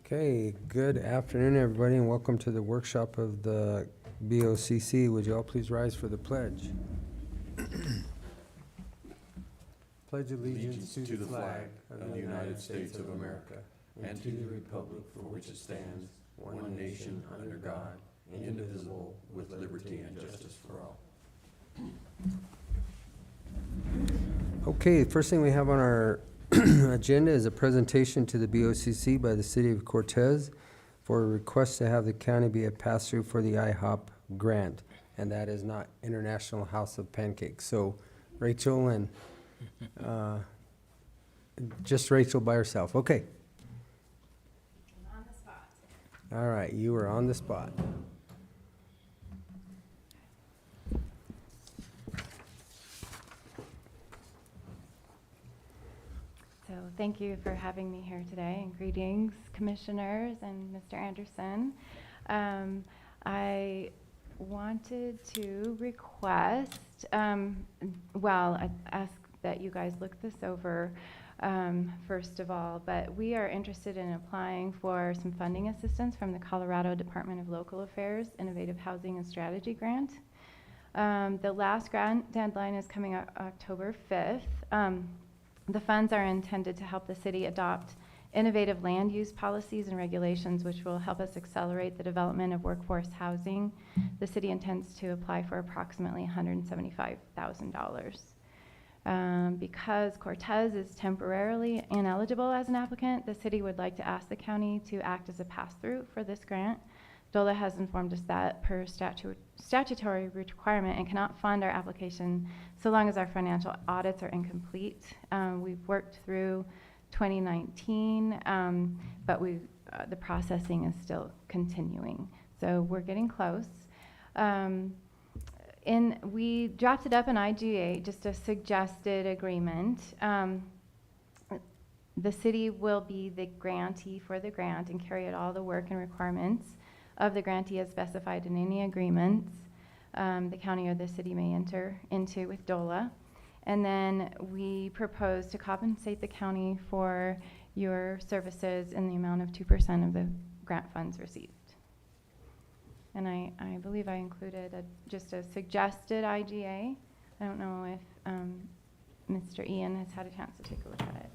Okay, good afternoon, everybody, and welcome to the workshop of the BOCC. Would you all please rise for the pledge? Pledge allegiance to the flag of the United States of America and to the republic for which it stands, one nation under God, indivisible, with liberty and justice for all. Okay, first thing we have on our agenda is a presentation to the BOCC by the City of Cortez for a request to have the county be a pass-through for the IHOP Grant, and that is not International House of Pancakes. So Rachel and just Rachel by herself. Okay. On the spot. All right, you are on the spot. So thank you for having me here today, and greetings, commissioners and Mr. Anderson. I wanted to request, I ask that you guys look this over first of all, but we are interested in applying for some funding assistance from the Colorado Department of Local Affairs Innovative Housing and Strategy Grant. The last grant deadline is coming out October 5th. The funds are intended to help the city adopt innovative land use policies and regulations which will help us accelerate the development of workforce housing. The city intends to apply for approximately $175,000. Because Cortez is temporarily ineligible as an applicant, the city would like to ask the county to act as a pass-through for this grant. DOLA has informed us that per statutory requirement and cannot fund our application so long as our financial audits are incomplete. We've worked through 2019, but the processing is still continuing. So we're getting close. We drafted up an IGA, just a suggested agreement. The city will be the grantee for the grant and carry out all the work and requirements of the grantee as specified in any agreements the county or the city may enter into with DOLA. And then we propose to compensate the county for your services in the amount of 2% of the grant funds received. And I believe I included just a suggested IGA. I don't know if Mr. Ian has had a chance to take a look at it.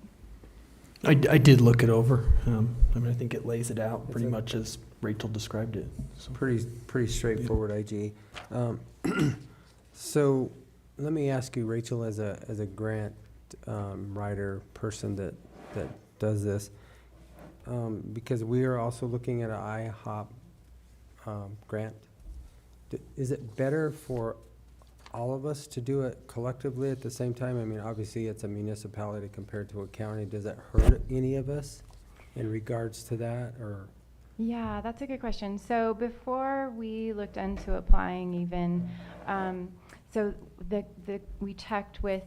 I did look it over. I think it lays it out pretty much as Rachel described it. So. Pretty straightforward IGA. So let me ask you, Rachel, as a grant writer person that does this, because we are also looking at an IHOP grant. Is it better for all of us to do it collectively at the same time? I mean, obviously it's a municipality compared to a county. Does that hurt any of us in regards to that, or? Yeah, that's a good question. So before we looked into applying even, so we checked with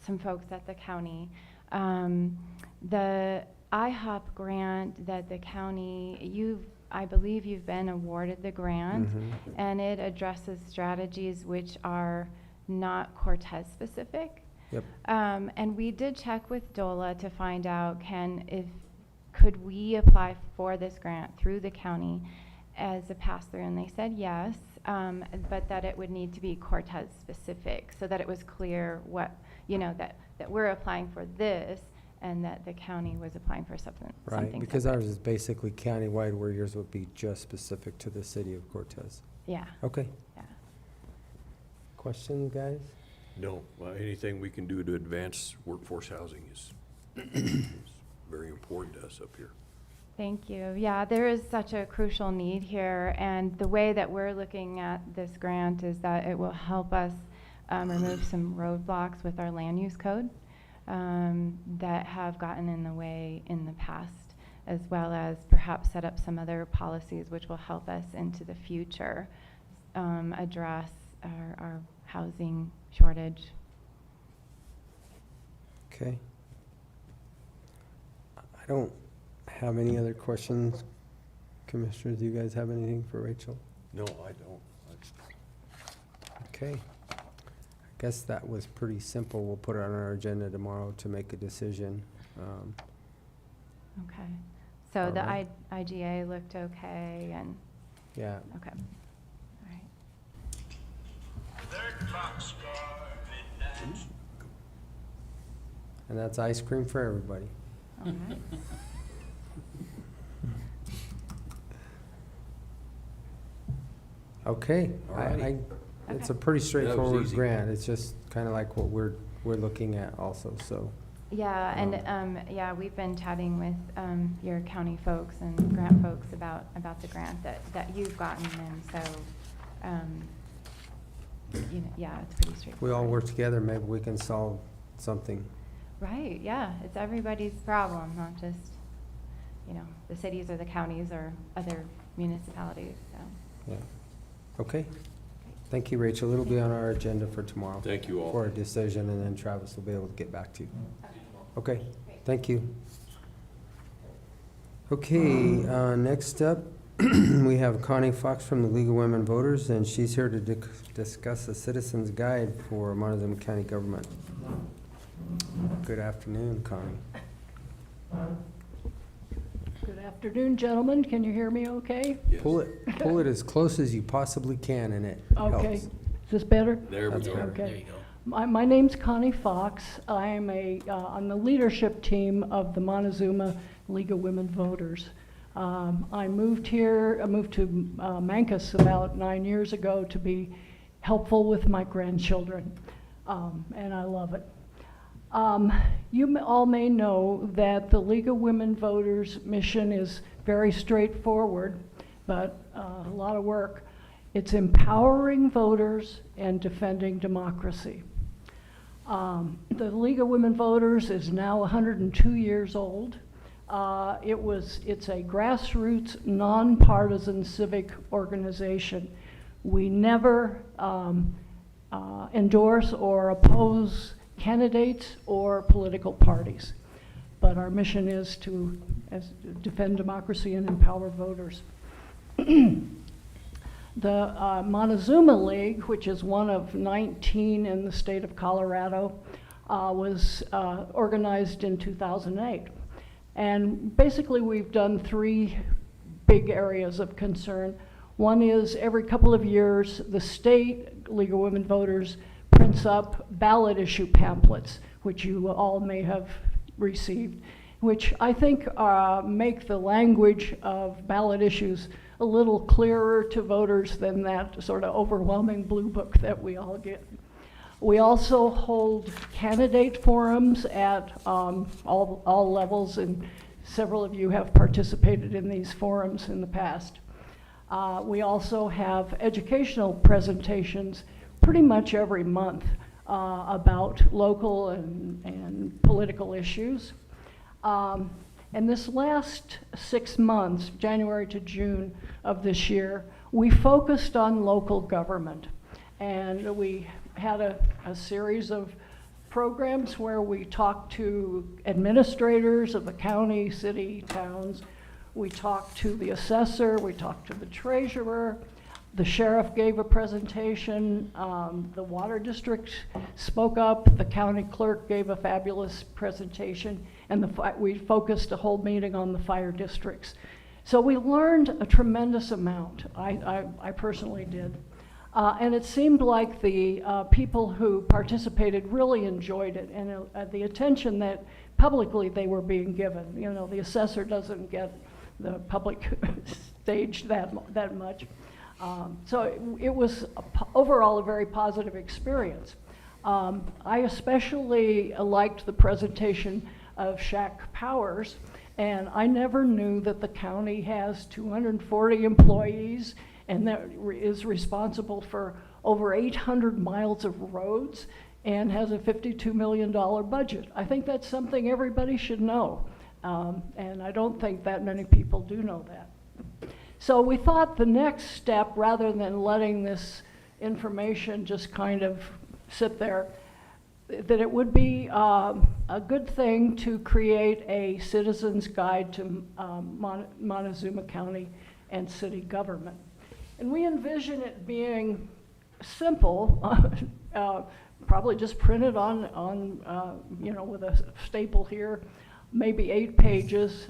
some folks at the county. The IHOP grant that the county, I believe you've been awarded the grant, and it addresses strategies which are not Cortez specific. Yep. And we did check with DOLA to find out could we apply for this grant through the county as a pass-through, and they said yes, but that it would need to be Cortez specific so that it was clear what, that we're applying for this and that the county was applying for something. Right, because ours is basically countywide, where yours would be just specific to the city of Cortez. Yeah. Okay. Yeah. Questions, guys? No, anything we can do to advance workforce housing is is very important to us up here. Thank you. Yeah, there is such a crucial need here, and the way that we're looking at this grant is that it will help us remove some roadblocks with our land use code that have gotten in the way in the past, as well as perhaps set up some other policies which will help us into the future address our housing shortage. Okay. I don't have any other questions. Commissioners, do you guys have anything for Rachel? No, I don't. Okay. I guess that was pretty simple. We'll put it on our agenda tomorrow to make a decision. Okay. So the Alright. IGA looked okay, and, Yeah, okay. All right. and that's ice cream for everybody. All right. Okay, Alrighty. it's Okay. a pretty straightforward easy. grant. It's just kind of like what we're looking at also, so. Yeah, and, yeah, we've been chatting with, your county folks and grant folks about the grant that you've gotten, and so, you know, yeah, it's pretty If straightforward. we all work together, maybe we can solve something. Right, yeah, it's everybody's problem, not just, you know, the cities or the counties or other municipalities, so. Yeah. Okay. Thank you, Rachel. It'll be on our agenda for tomorrow. Thank you all. For a decision, and then Travis will be able to get back to you. Okay, thank you. Okay, next up, we have Connie Foxx from the League of Women Voters, and she's here to discuss a citizen's guide for Montezuma County government. Good afternoon, Connie. Good afternoon, gentlemen. Can you hear me okay? Yes. Pull it as close as you possibly can, and it Okay. helps. Is this better? There we That's go. better. Okay. My name's Connie Foxx. I'm on the leadership team of the Montezuma League of Women Voters. I moved to Mancos about 9 years ago to be helpful with my grandchildren, and I love it. You all may know that the League of Women Voters mission is very straightforward, but a lot of work. It's empowering voters and defending democracy. The League of Women Voters is now 102 years old. It's a grassroots, nonpartisan civic organization. We never endorse or oppose candidates or political parties, but our mission is to defend democracy and empower voters. The Montezuma League, which is one of 19 in the state of Colorado, was organized in 2008. And basically we've done 3 big areas of concern. One is every couple of years, the state League of Women Voters prints up ballot issue pamphlets, which you all may have received, which I think make the language of ballot issues a little clearer to voters than that sort of overwhelming blue book that we all get. We also hold candidate forums at all levels, and several of you have participated in these forums in the past. We also have educational presentations pretty much every month about local and political issues. And this last 6 months, January to June of this year, we focused on local government. And we had a series of programs where we talked to administrators of the county, city, towns. We talked to the assessor, we talked to the treasurer. The sheriff gave a presentation, the water district spoke up, the county clerk gave a fabulous presentation, and we focused a whole meeting on the fire districts. So we learned a tremendous amount. I personally did. And it seemed like the people who participated really enjoyed it, and the attention that publicly they were being given. You know, the assessor doesn't get the public stage that much. So it was overall a very positive experience. I especially liked the presentation of Shaq Powers, and I never knew that the county has 240 employees and that is responsible for over 800 miles of roads and has a $52 million budget. I think that's something everybody should know, and I don't think that many people do know that. So we thought the next step, rather than letting this information just kind of sit there, that it would be a good thing to create a citizen's guide to Montezuma County and city government. And we envision it being simple, probably just printed on you know, with a staple here, maybe 8 pages,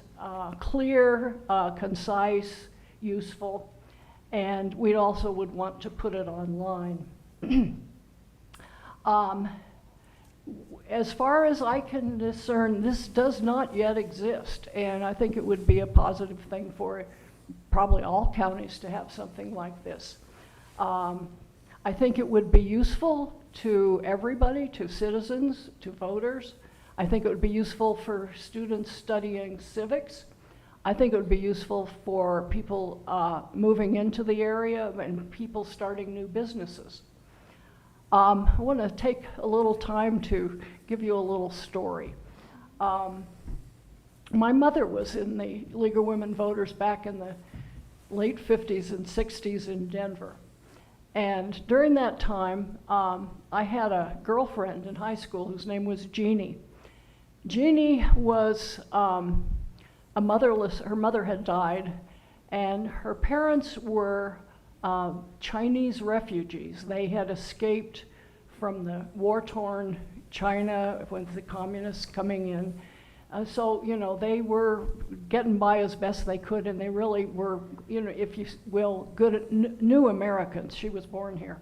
clear, concise, useful, and we also would want to put it online. As far as I can discern, this does not yet exist, and I think it would be a positive thing for probably all counties to have something like this. I think it would be useful to everybody, to citizens, to voters. I think it would be useful for students studying civics. I think it would be useful for people moving into the area and people starting new businesses. I want to take a little time to give you a little story. My mother was in the League of Women Voters back in the late 50s and 60s in Denver. And during that time, I had a girlfriend in high school whose name was Jeannie. Jeannie was a motherless, her mother had died, and her parents were Chinese refugees. They had escaped from the war-torn China with the communists coming in. So, you know, they were getting by as best they could, and they really were, you know, if you will, good new Americans. She was born here.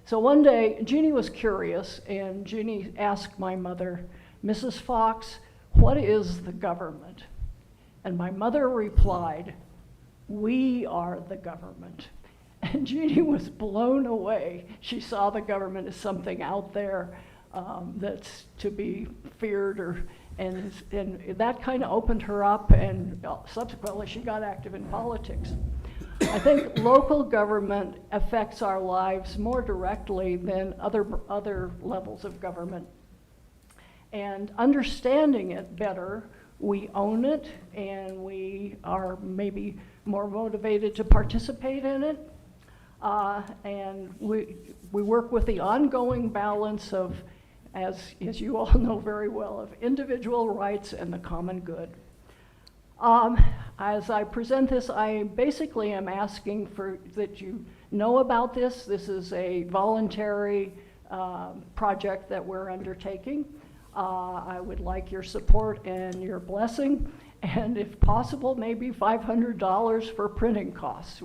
So one day, Jeannie was curious, and Jeannie asked my mother, "Mrs. Foxx, what is the government?" And my mother replied, "We are the government." And Jeannie was blown away. She saw the government as something out there that's to be feared, and that kind of opened her up, and subsequently she got active in politics. I think local government affects our lives more directly than other levels of government. And understanding it better, we own it, and we are maybe more motivated to participate in it. And we work with the ongoing balance of, as you all know very well, of individual rights and the common good. As I present this, I basically am asking that you know about this. This is a voluntary project that we're undertaking. I would like your support and your blessing, and if possible, maybe $500 for printing costs.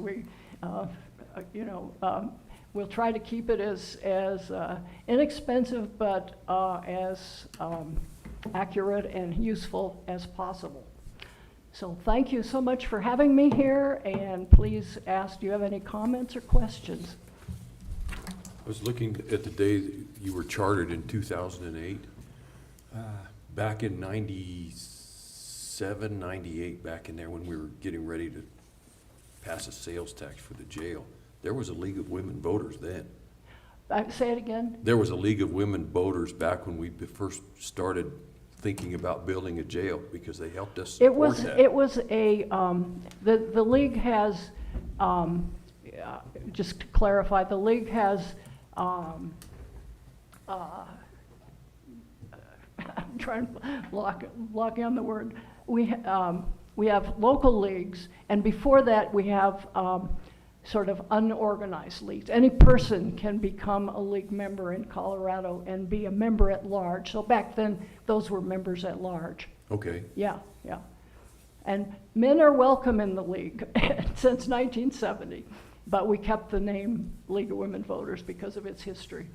We'll try to keep it as inexpensive, but as accurate and useful as possible. So thank you so much for having me here, and please ask, do you have any comments or questions? I was looking at the day that you were chartered in 2008. Back in 97, 98, back in there when we were getting ready to pass a sales tax for the jail, there was a League of Women Voters then. Say it again? There was a League of Women Voters back when we first started thinking about building a jail, because they helped us support that. It was a, the League has, just to clarify, the League has, I'm trying to lock in the word. We have local leagues, and before that we have sort of unorganized leagues. Any person can become a league member in Colorado and be a member at large. So back then, those were members at large. Okay. Yeah. And men are welcome in the league since 1970, but we kept the name League of Women Voters because of its history.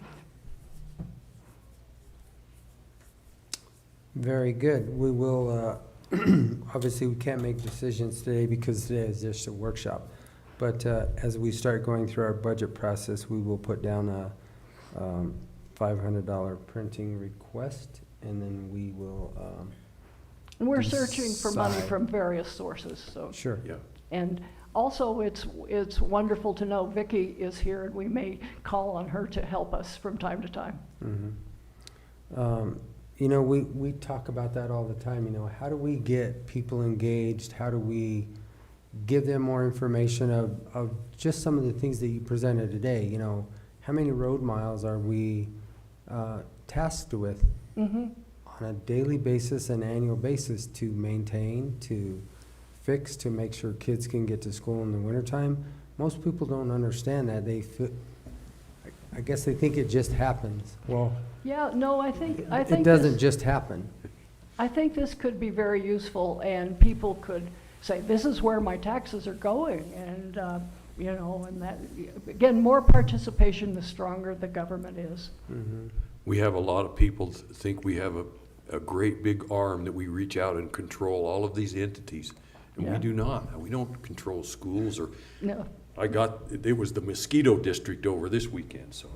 Very good. We will, obviously we can't make decisions today because today is just a workshop. But as we start going through our budget process, we will put down a $500 printing request, and then we will And we're searching for money decide. from various sources, so. Sure. Yeah. And also, it's wonderful to know Vicki is here, and we may call on her to help us from time to time. Mm-hmm. You know, we talk about that all the time. You know, how do we get people engaged? How do we give them more information of just some of the things that you presented today? You know, how many road miles are we tasked with on a daily basis and annual basis to maintain, to fix, to make sure kids can get to school in the wintertime? Most people don't understand that. I guess they think it just happens. Well, Yeah, no, I think it doesn't just happen. I think this could be very useful, and people could say, this is where my taxes are going, and, you know, and that, again, more participation, the stronger the government is. We have a lot of people think we have a great big arm that we reach out and control all of these entities. And we Yeah. do not. We don't control schools or, No, it was the mosquito district over this weekend, so.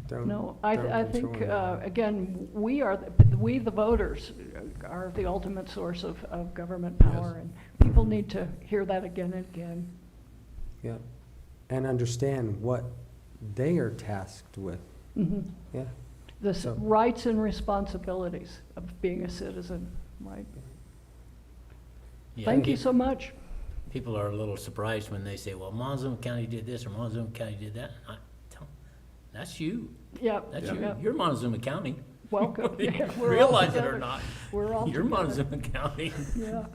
Don't- no, don't I think, control it. again, we the voters are the ultimate source of government power, and people need to hear that again and again. Yeah, and understand what they are tasked with, Mhm. yeah. The So- rights and responsibilities of being a citizen, right? Yeah, Thank you pe- so much. People are a little surprised when they say, well, Montezuma County did this or Montezuma County did that. I tell 'em, that's you. Yeah, That's yeah. you. You're Montezuma County. Welcome. Yeah, we're all Realize it together. or not. We're all You're together. Montezuma County. Yeah,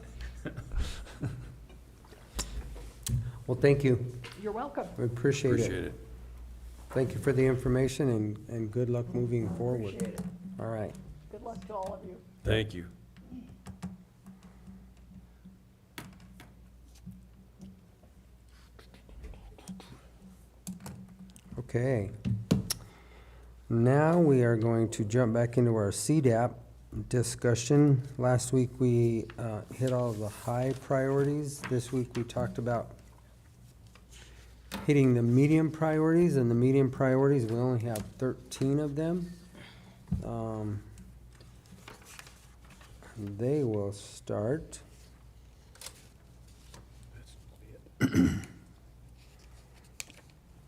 Well, thank you, you're welcome. we appreciate Appreciate it. it. Thank you for the information and good luck moving forward. Appreciate it. All right. Good luck to all of you. Thank you. Okay. Now we are going to jump back into our CDAP discussion. Last week, we hit all of the high priorities. This week, we talked about hitting the medium priorities, and the medium priorities, we only have 13 of them. They will start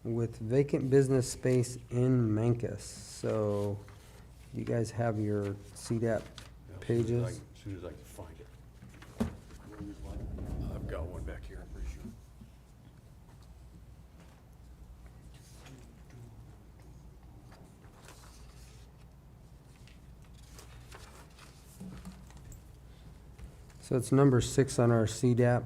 with vacant business space in Mancus. So you guys have your CDAP pages. As soon as I can find it. I've got one back here, I'm pretty sure. So it's number 6 on our CDAP.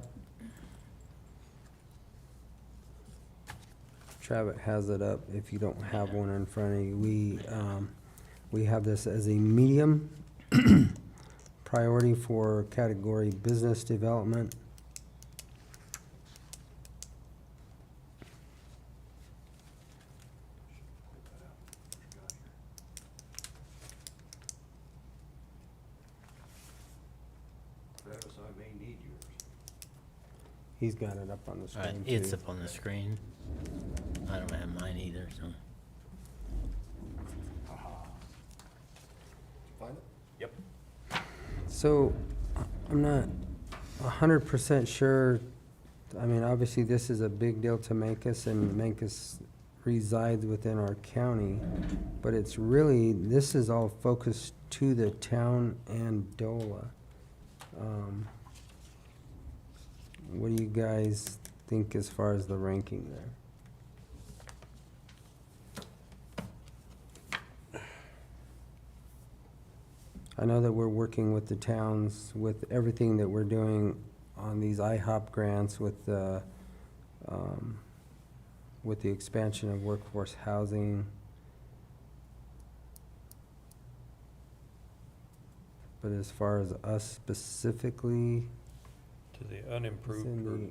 Travis has it up if you don't have one in front of you. We have this as a medium priority for category business development. Travis, I may need yours. He's got it up on the All right, screen it's too. up on the screen. I don't have mine either, so. Find it? Yep. So I'm not 100% sure. I mean, obviously, this is a big deal to Mancus, and Mancus resides within our county. But it's really, this is all focused to the town and DOLA. What do you guys think as far as the ranking there? I know that we're working with the towns with everything that we're doing on these IHOP grants with the expansion of workforce housing. But as far as us specifically, To the it's unimproved in or the,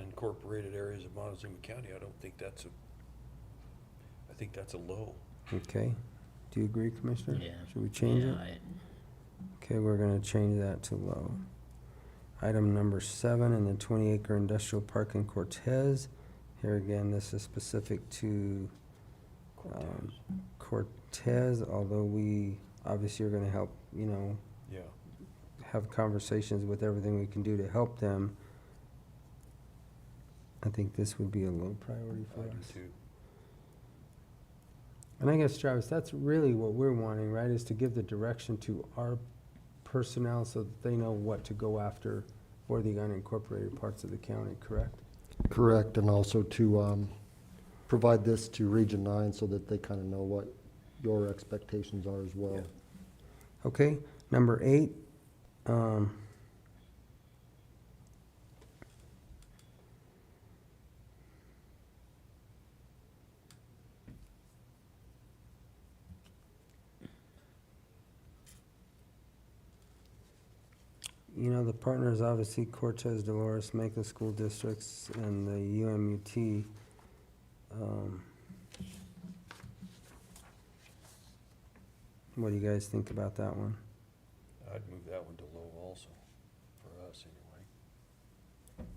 unincorporated areas of Montezuma County, I think that's a low. okay. Do you agree, Commissioner? Yeah. Should we change Yeah, it? Okay, we're gonna change that to low. Item number 7, in the 20-acre industrial park in Cortez. Here again, this is specific to Cortez, although we obviously are gonna help, you know, Yeah. have conversations with everything we can do to help them. I think this would be a low priority for I do us. too. And I guess, Travis, that's really what we're wanting, right, is to give the direction to our personnel so that they know what to go after for the unincorporated parts of the county, correct? Correct, and also to provide this to Region 9 so that they kind of know what your expectations are as well. Yeah. Okay, number 8, You know, the partners, obviously Cortez, Dolores, Macon School Districts, and the UMUT. What do you guys think about that one? I'd move that one to low also, for us anyway.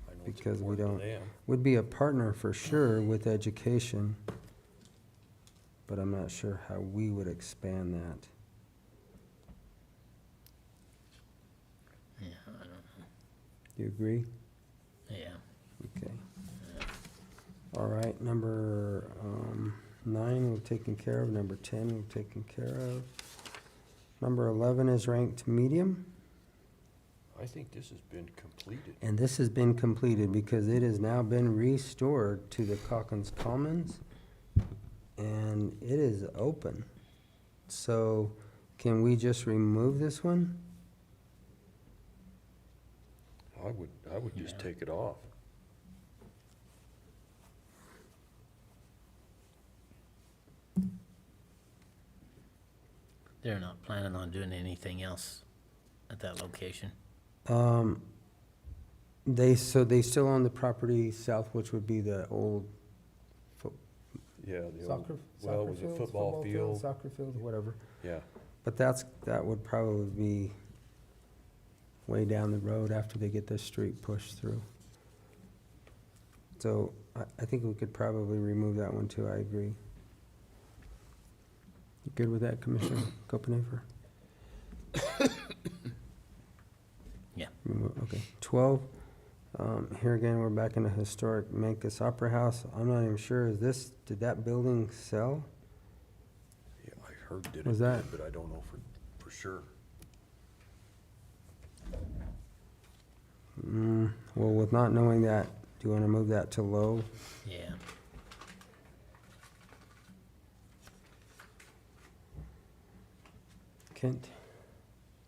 I know it's Because we important to don't- them. Would be a partner for sure with education, but I'm not sure how we would expand that. Yeah, I don't know. Do you agree? Yeah. Okay. All right, number 9 we've taken care of, number 10 we've taken care of. Number 11 is ranked medium, I think this has been completed. and this has been completed because it has now been restored to the Calkins Commons, and it is open. So can we just remove this one? I would just Yeah. take it off. They're not planning on doing anything else at that location? They still own the property south, which would be the old Yeah, the old, soccer well, was it fields, football field? soccer fields, whatever. Yeah, But that would probably be way down the road after they get this street pushed through. So I think we could probably remove that one too, I agree. You good with that, Commissioner Copenhaver? Yeah. Okay. 12, here again, we're back in the historic Mancus Opera House. I'm not even sure, did that building sell? yeah, I heard that it Was did, that- but I don't know for sure. Well, with not knowing that, do you want to move that to low? Yeah. Kent?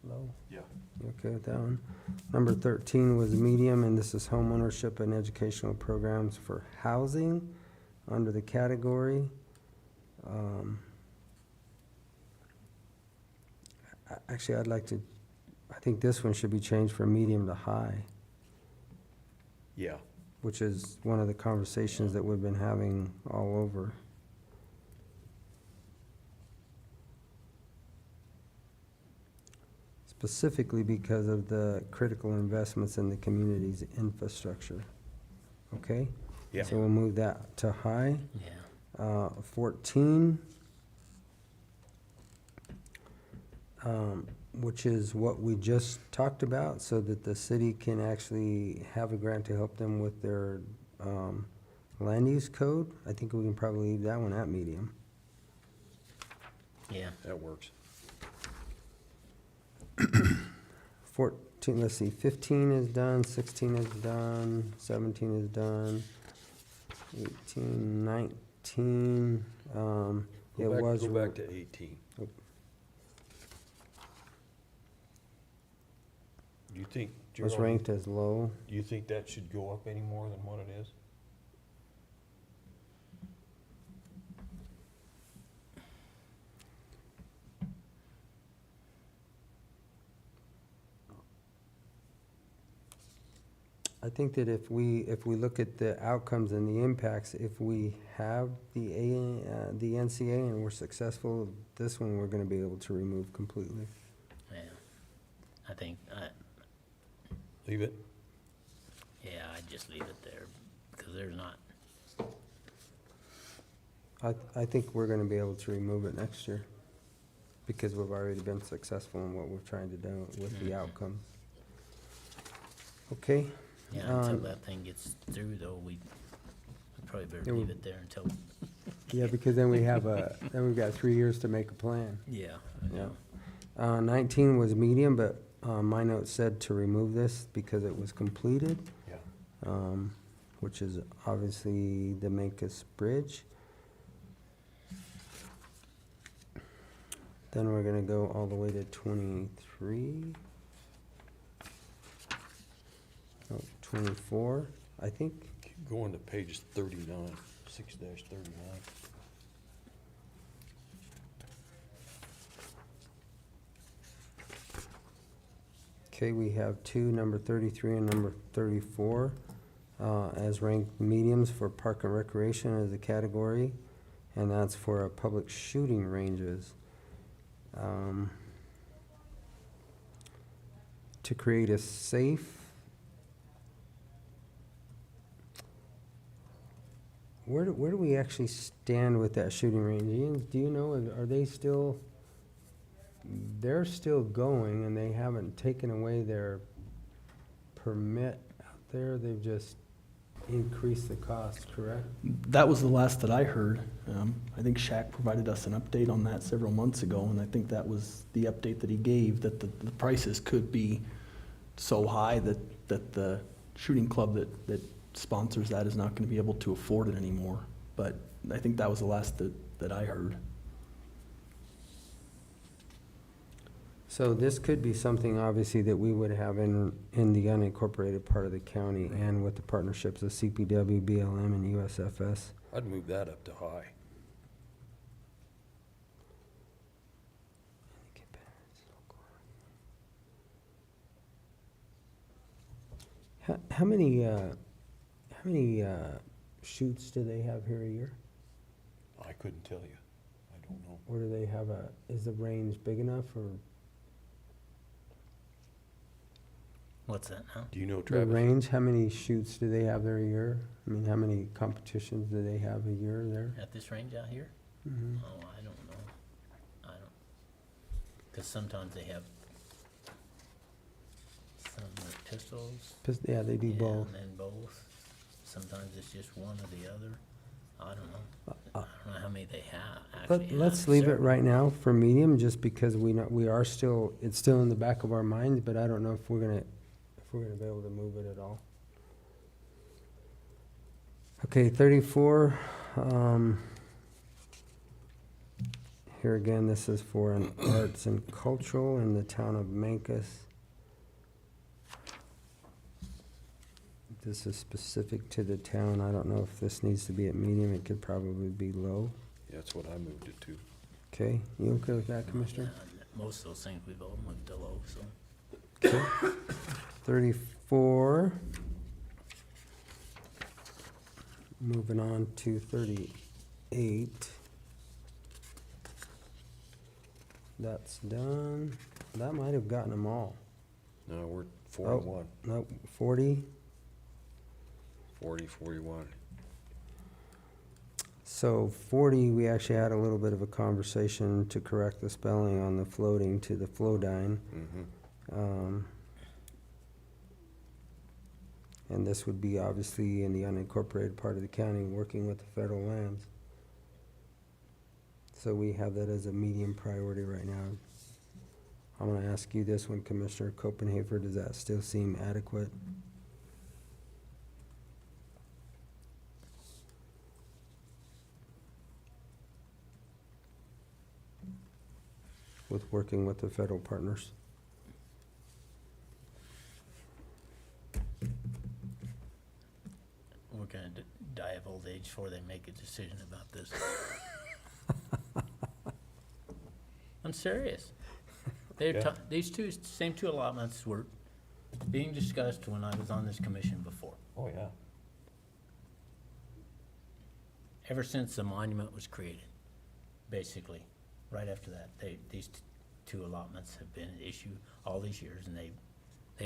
Low? Yeah. You okay with that one? Number 13 was medium, and this is homeownership and educational programs for housing under the category. Actually, I think this one should be changed from medium to high, Yeah, which is one of the conversations that we've been having all over. Specifically because of the critical investments in the community's infrastructure. Okay? yeah. So we'll move that to high. Yeah. 14, which is what we just talked about, so that the city can actually have a grant to help them with their land use code. I think we can probably leave that one at medium. Yeah. That works. 14, let's see, 15 is done, 16 is done, 17 is done, 18, 19, it was. Go back to 18. Oh. Do you think, Was Gerald, ranked as low. do you think that should go up any more than what it is? I think that if we look at the outcomes and the impacts, if we have the NCA and we're successful, this one we're gonna be able to remove completely. Yeah. I think, Leave it? yeah, I'd just leave it there because there's not, I think we're gonna be able to remove it next year because we've already been successful in what we're trying to do with the outcomes. Okay? yeah, until Um, that thing gets through though, we probably Yeah, better we- leave it there until, Yeah, because then we have then we've got 3 years to make a plan. yeah. Yeah. 19 was medium, but my note said to remove this because it was completed, Yeah. which is obviously the Mancus Bridge. Then we're gonna go all the way to 23. Oh, 24, I think. Keep going to page 39, 6-39. Okay, we have two, number 33 and number 34, as ranked mediums for park and recreation as a category, and that's for public shooting ranges. To create a safe, where do we actually stand with that shooting range? Ian, do you know, are they still, they're still going and they haven't taken away their permit out there? They've just increased the cost, correct? That was the last that I heard. I think Shaq provided us an update on that several months ago, and I think that was the update that he gave, that the prices could be so high that the shooting club that sponsors that is not gonna be able to afford it anymore. But I think that was the last that I heard. So this could be something, obviously, that we would have in the unincorporated part of the county and with the partnerships of CPW, BLM, and USFS. I'd move that up to high. How many shoots do they have here a year? I couldn't tell you. I don't know. Or do they have is the range big enough, or What's that now? Do you know, the Travis? range, how many shoots do they have there a year? I mean, how many competitions do they have a year there? At this range out here? Mhm. Oh, I don't know. Because sometimes they have some with pistols. Yeah, they do yeah, both. And then both. Sometimes it's just one or the other. I don't know. I don't know how many they have, actually. But let's have. leave it Several. right now for medium, just because we are still, it's still in the back of our minds, but I don't know if we're gonna be able to move it at all. Okay, 34, here again, this is for an arts and cultural in the town of Mancos. This is specific to the town. I don't know if this needs to be at medium. It could probably be low. Yeah, that's what I moved it to. Okay, you okay with that, Commissioner? Yeah, most of those things we've all moved to low, so. 34. Moving on to 38. That's done. That might have gotten them all. No, we're 41, Nope, 40. 40, 41. So 40, we actually had a little bit of a conversation to correct the spelling on the floating to the floodine. Mm-hmm. And this would be obviously in the unincorporated part of the county, working with the federal lands. So we have that as a medium priority right now. I'm gonna ask you this one, Commissioner Copenhaver, does that still seem adequate? With working with the federal partners? We're gonna die of old age before they make a decision about this. I'm serious. Yeah. These same two allotments were being discussed when I was on this commission before. Oh, yeah. Ever since the monument was created, basically, right after that, these two allotments have been an issue all these years, and they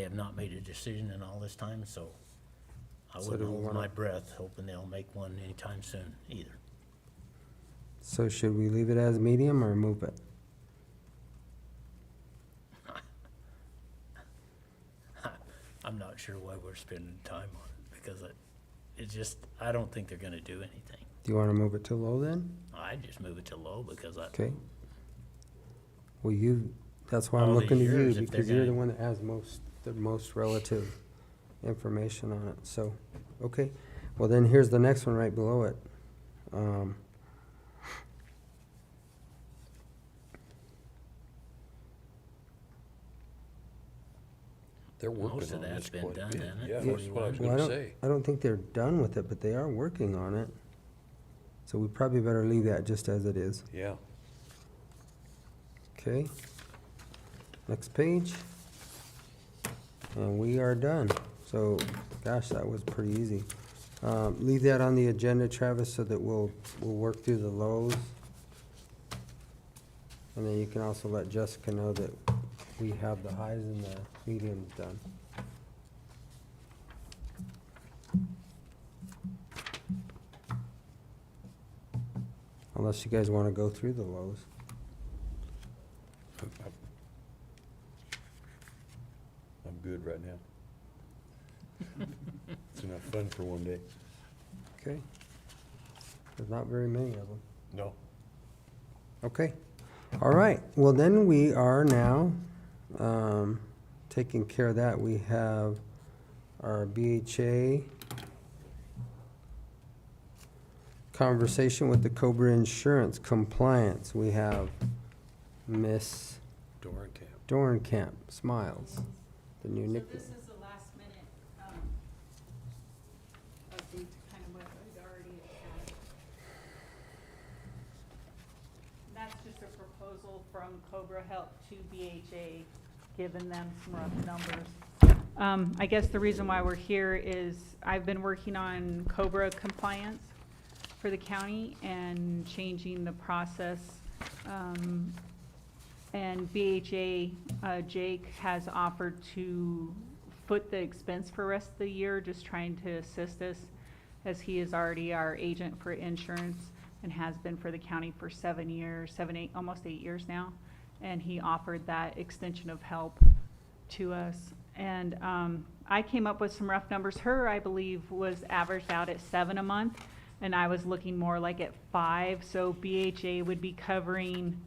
have not made a decision in all this time, so I So wouldn't do we hold wanna- my breath hoping they'll make one anytime soon either. So should we leave it as medium or move it? I'm not sure why we're spending time on it, because I don't think they're gonna do anything. Do you wanna move it to low then? I'd just move it to low, because Okay. Well, that's why I'm All looking to these you, years, if because they're you're the gonna- one that has the most relative information on it, so, okay. Well, then here's the next one right below it. They're working Most of on that's this been quite a done, bit. hasn't it? Yeah, that's what I was Well, I gonna don't, say. I don't think they're done with it, but they are working on it. So we probably better leave that just as it is. Yeah. Okay. Next page. And we are done. So, gosh, that was pretty easy. Leave that on the agenda, Travis, so that we'll work through the lows. And then you can also let Jessica know that we have the highs and the mediums done. Unless you guys want to go through the lows. I'm good right now. It's enough fun for one day. Okay. There's not very many of them. No. Okay. All right. Well, then we are now taking care of that. We have our BHA conversation with the Cobra Insurance Compliance. We have Miss Dorenkamp. Dorenkamp, Smiles, the new So nickname. this is the last minute, update to kind of what I'd already had. That's just a proposal from Cobra Help to BHA, giving them some rough numbers. I guess the reason why we're here is I've been working on Cobra compliance for the county and changing the process. And BHA, Jake has offered to foot the expense for the rest of the year, just trying to assist us, as he is already our agent for insurance and has been for the county for 7 years, 8, almost 8 years now. And he offered that extension of help to us. And I came up with some rough numbers. Her, I believe, was averaged out at 7 a month, and I was looking more like at 5. So BHA would be covering,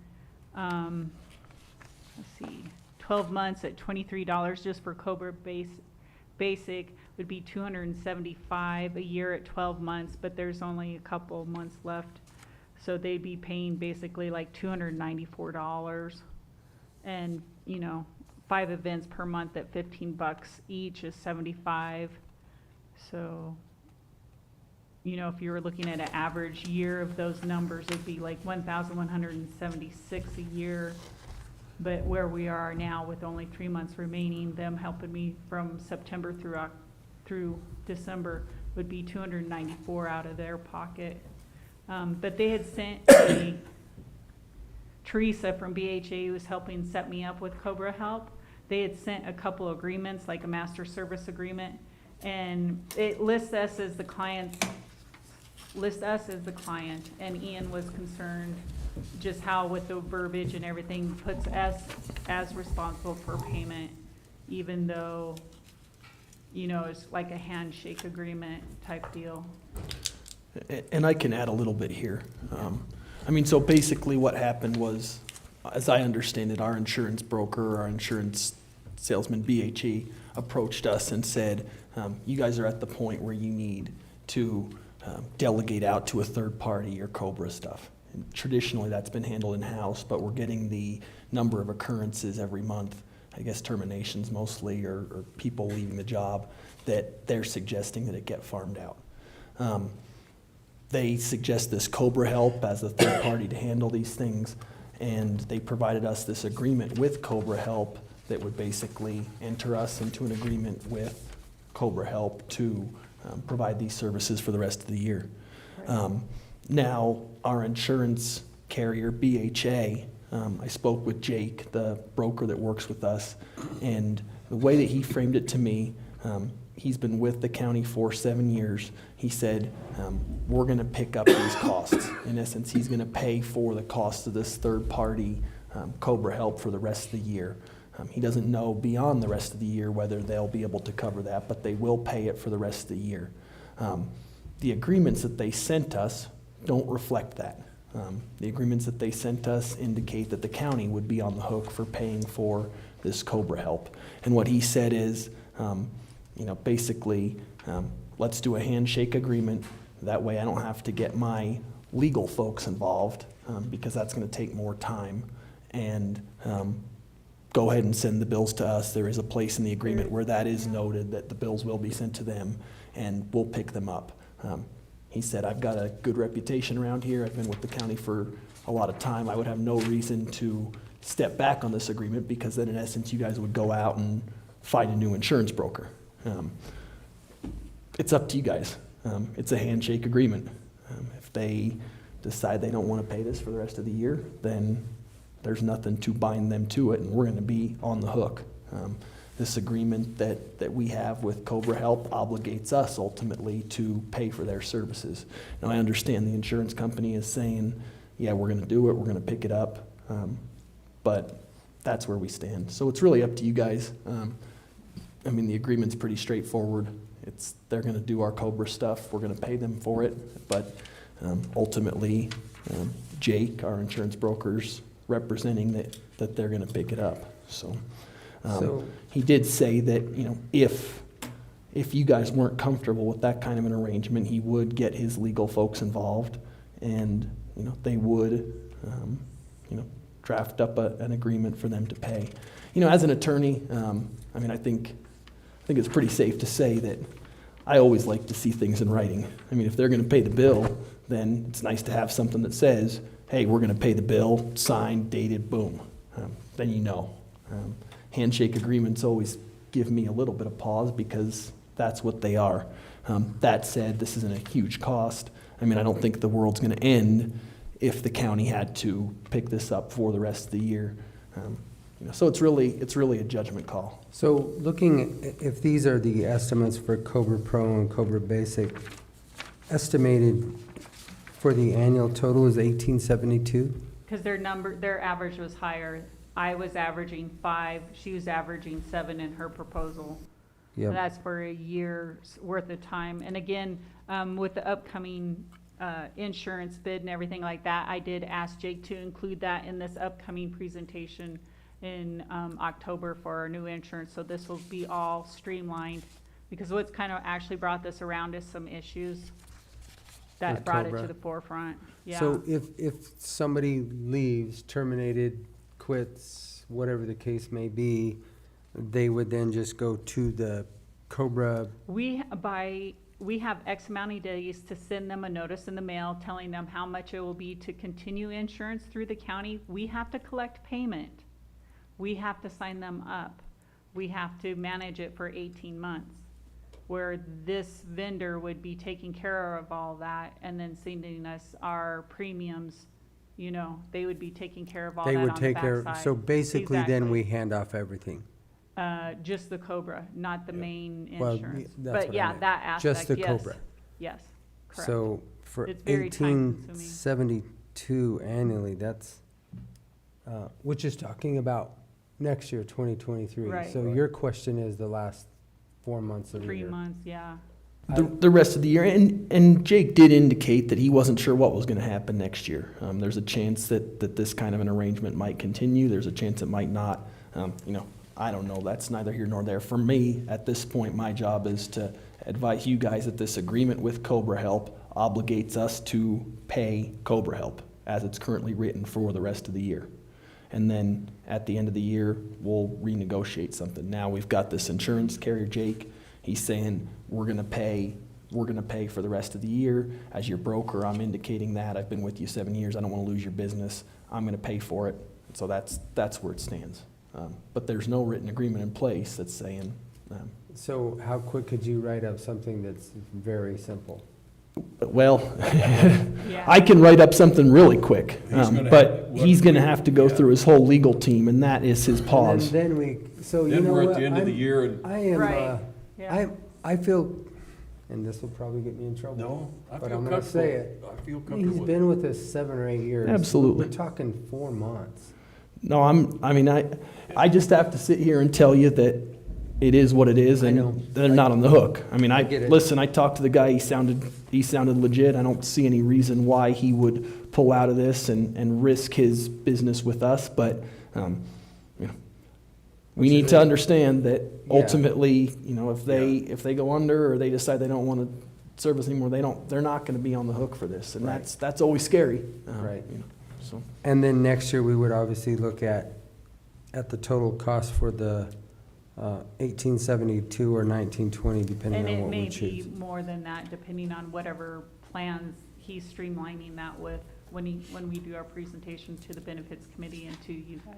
let's see, 12 months at $23 just for Cobra Basic would be $275 a year at 12 months, but there's only a couple months left. So they'd be paying basically like $294. And, you know, 5 events per month at $15 each is $75. So, you know, if you were looking at an average year of those numbers, it'd be like $1,176 a year. But where we are now with only 3 months remaining, them helping me from September through December would be $294 out of their pocket. But they had sent Teresa from BHA, who was helping set me up with Cobra Help. They had sent a couple agreements, like a master service agreement, and it lists us as the client, and Ian was concerned just how with the verbiage and everything puts us as responsible for payment, even though, you know, it's like a handshake agreement type deal. And I can add a little bit here. I mean, so basically what happened was, as I understand it, our insurance broker, our insurance salesman, BHE, approached us and said, you guys are at the point where you need to delegate out to a third party your Cobra stuff. And traditionally, that's been handled in-house, but we're getting the number of occurrences every month, I guess terminations mostly, or people leaving the job, that they're suggesting that it get farmed out. They suggest this Cobra Help as a third party to handle these things, and they provided us this agreement with Cobra Help that would basically enter us into an agreement with Cobra Help to provide these services for the rest of the year. Now, our insurance carrier, BHA, I spoke with Jake, the broker that works with us, and the way that he framed it to me, he's been with the county for 7 years. He said, we're going to pick up these costs. In essence, he's going to pay for the cost of this third-party Cobra Help for the rest of the year. He doesn't know beyond the rest of the year whether they'll be able to cover that, but they will pay it for the rest of the year. The agreements that they sent us don't reflect that. The agreements that they sent us indicate that the county would be on the hook for paying for this Cobra Help. And what he said is, you know, basically, let's do a handshake agreement. That way I don't have to get my legal folks involved, because that's going to take more time. And go ahead and send the bills to us. There is a place in the agreement where that is noted, that the bills will be sent to them, and we'll pick them up. He said, I've got a good reputation around here. I've been with the county for a lot of time. I would have no reason to step back on this agreement, because then in essence you guys would go out and find a new insurance broker. It's up to you guys. It's a handshake agreement. If they decide they don't want to pay this for the rest of the year, then there's nothing to bind them to it, and we're going to be on the hook. This agreement that we have with Cobra Help obligates us ultimately to pay for their services. Now, I understand the insurance company is saying, yeah, we're going to do it, we're going to pick it up, but that's where we stand. So it's really up to you guys. I mean, the agreement's pretty straightforward. They're going to do our Cobra stuff, we're going to pay them for it, but ultimately, Jake, our insurance broker's representing that they're going to pick it up. So he did say that, you know, if you guys weren't comfortable with that kind of an arrangement, he would get his legal folks involved, and, you know, they would, you know, draft up an agreement for them to pay. You know, as an attorney, I mean, I think it's pretty safe to say that I always like to see things in writing. I mean, if they're going to pay the bill, then it's nice to have something that says, hey, we're going to pay the bill, signed, dated, boom. Then you know. Handshake agreements always give me a little bit of pause because that's what they are. That said, this isn't a huge cost. I mean, I don't think the world's going to end if the county had to pick this up for the rest of the year. You know, so it's really a judgment call. So looking, if these are the estimates for Cobra Pro and Cobra Basic, estimated for the annual total is 1872? Because their average was higher. I was averaging 5, she was averaging 7 in her proposal. Yep. That's for a year's worth of time. And again, with the upcoming insurance bid and everything like that, I did ask Jake to include that in this upcoming presentation in October for our new insurance. So this will be all streamlined, because what's kind of actually brought this around is some issues that With brought it Cobra. to the forefront. Yeah. So if somebody leaves, terminated, quits, whatever the case may be, they would then just go to the Cobra? We have X amount of days to send them a notice in the mail telling them how much it will be to continue insurance through the county. We have to collect payment. We have to sign them up. We have to manage it for 18 months, where this vendor would be taking care of all that and then sending us our premiums. You know, they would be taking care of all that They on would the take care, backside. so basically then Exactly. we hand off everything? Just the Cobra, not the main Well, insurance. that's But what I yeah, meant. that aspect, Just the yes. Cobra? Yes, correct. So for It's very time-consuming. 1872 annually, that's, which is talking about next year, 2023. Right. So your question is the last 4 months of the 3 year. months, yeah. The rest of the year, and Jake did indicate that he wasn't sure what was going to happen next year. There's a chance that this kind of an arrangement might continue. There's a chance it might not. You know, I don't know. That's neither here nor there. For me, at this point, my job is to advise you guys that this agreement with Cobra Help obligates us to pay Cobra Help as it's currently written for the rest of the year. And then at the end of the year, we'll renegotiate something. Now we've got this insurance carrier, Jake. He's saying, we're gonna pay for the rest of the year. As your broker, I'm indicating that. I've been with you 7 years. I don't wanna lose your business. I'm gonna pay for it. So that's where it stands. But there's no written agreement in place that's saying, So how quick could you write up something that's very simple? well, Yeah. I can write up something really quick, gonna but have- he's gonna have to go Yeah. through his whole legal team, and that is his And pause. then we, so you Then know we're what? at the end of the I'm- year and, I am, Right. Yeah. I feel, and this will probably get me in trouble. no, I But feel I'm gonna comfortable. say it. I feel He's comfortable with been it. with us 7 or 8 years. Absolutely. We're talking 4 months. No, I just have to sit here and tell you that it is what it is, I know. and they're not on the hook. I mean, I get it. listen, I talked to the guy, he sounded legit. I don't see any reason why he would pull out of this and risk his business with us, but, you know, we need to understand that Yeah. ultimately, you know, if they go under or they decide they don't want to service anymore, they're not gonna be on the hook for this, and Right. that's always scary. Right. You know, so. And then next year, we would obviously look at the total cost for the 1872 or 1920, depending And on it what may we be choose. more than that, depending on whatever plans he's streamlining that with when we do our presentation to the benefits committee and to you guys.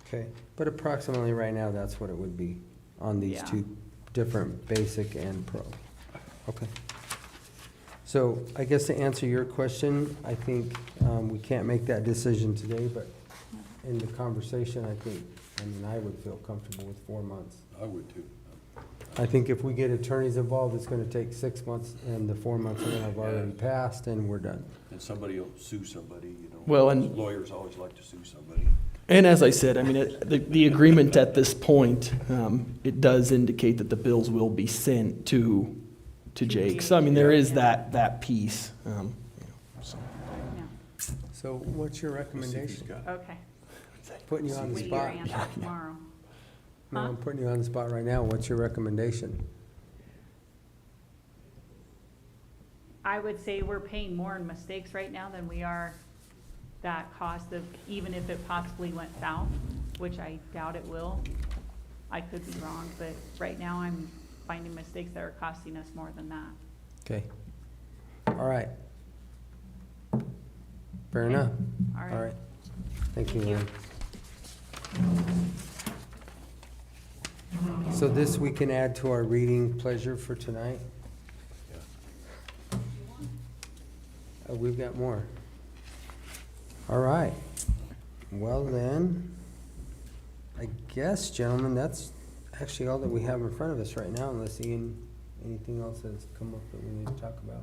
Okay, but approximately right now, that's what it would be on these Yeah. two different basic and pro. Okay. So I guess to answer your question, I think we can't make that decision today, but in the conversation, I mean, I would feel comfortable with 4 months. I would too. I think if we get attorneys involved, it's gonna take 6 months, and the 4 months are gonna have already passed, and we're done. And somebody will sue somebody, you know. Well, and- Lawyers always like to sue somebody. And as I said, I mean, the agreement at this point, it does indicate that the bills will be sent to Jake. So I mean, there is that piece. So. Yeah, So what's your Let's see if he's recommendation? got it. okay. Putting you on the Wait your spot. answer tomorrow. No, I'm putting you on the spot right now. What's your recommendation? I would say we're paying more in mistakes right now than we are that cost of, even if it possibly went south, which I doubt it will. I could be wrong, but right now I'm finding mistakes that are costing us more than that. Okay. All right. Fair Okay. enough. All right. All right. Thank you, Thank you. Lynn. So this we can add to our reading pleasure for tonight? We've got more. All right. Well then, I guess, gentlemen, that's actually all that we have in front of us right now, unless anything else has come up that we need to talk about.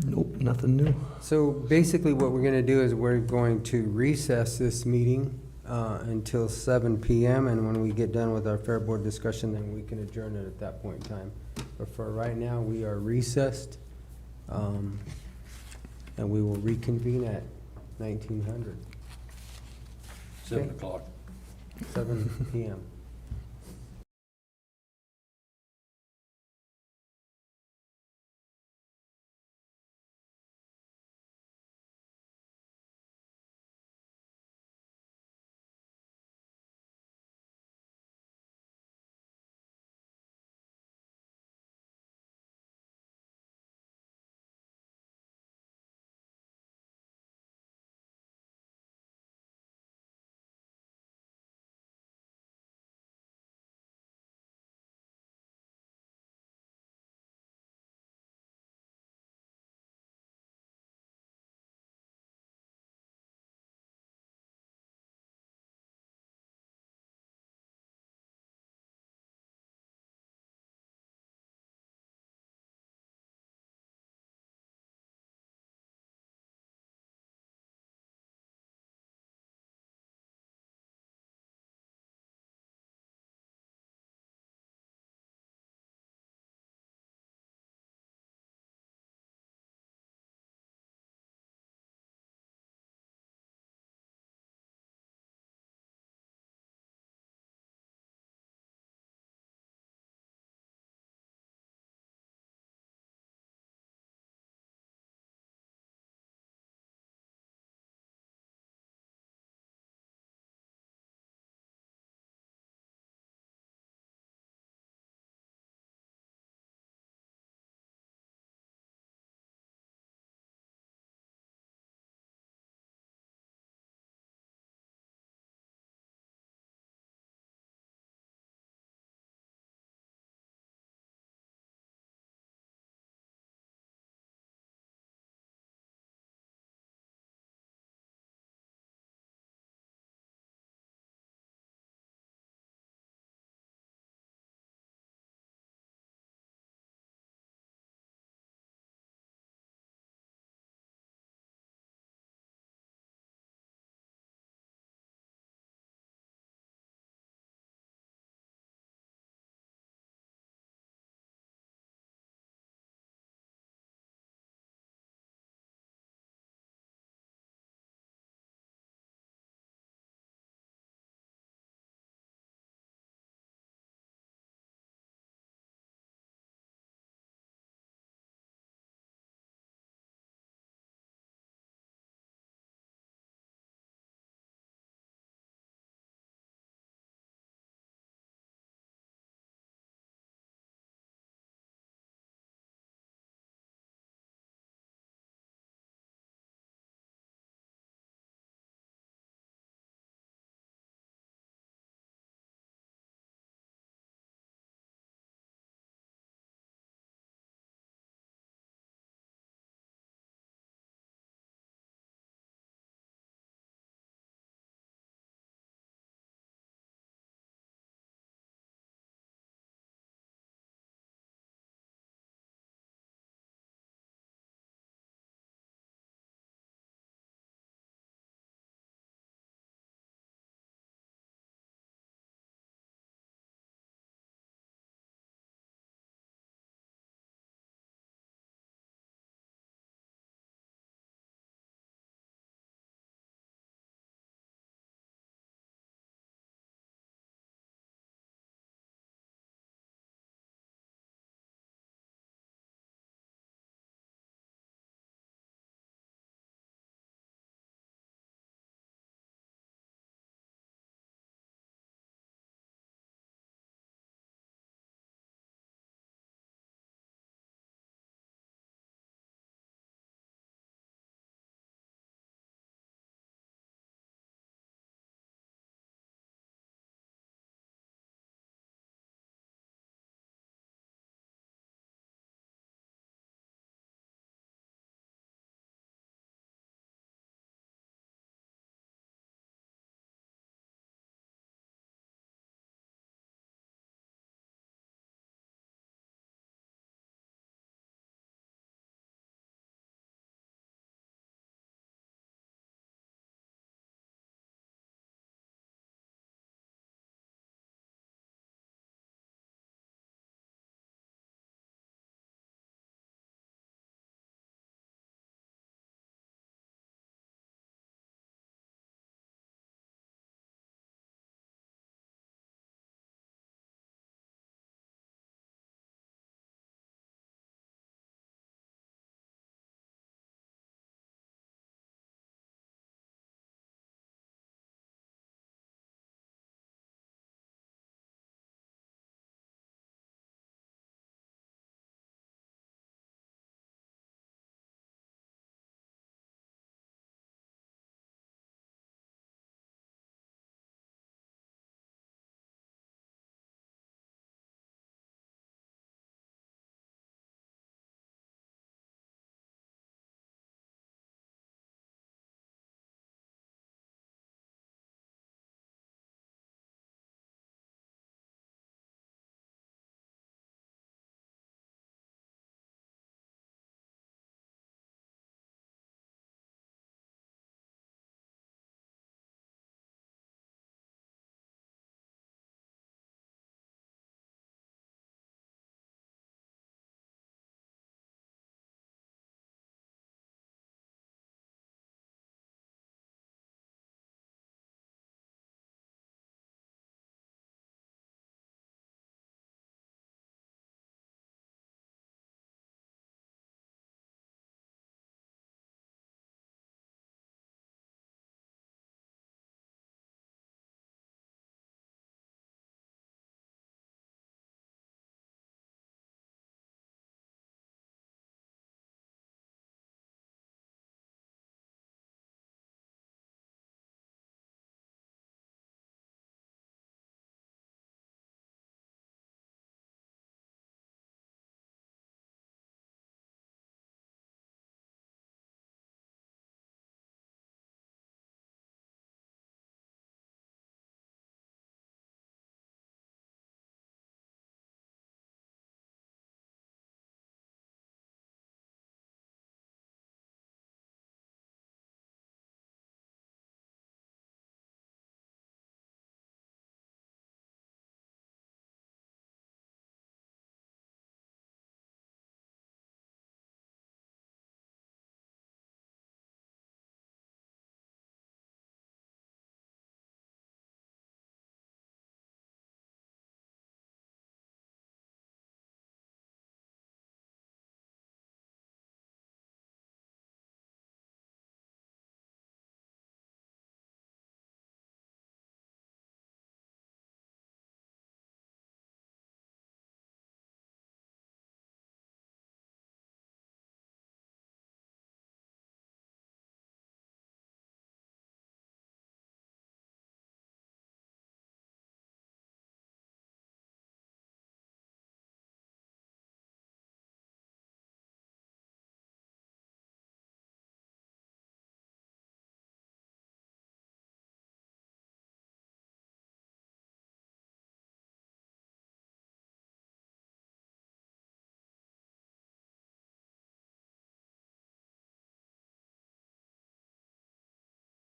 Nope, nothing new. So basically what we're gonna do is we're going to recess this meeting until 7 PM, and when we get done with our Fair Board discussion, then we can adjourn it at that point in time. But for right now, we are recessed, and we will reconvene at 1900, 7 Okay. o'clock. 7 PM.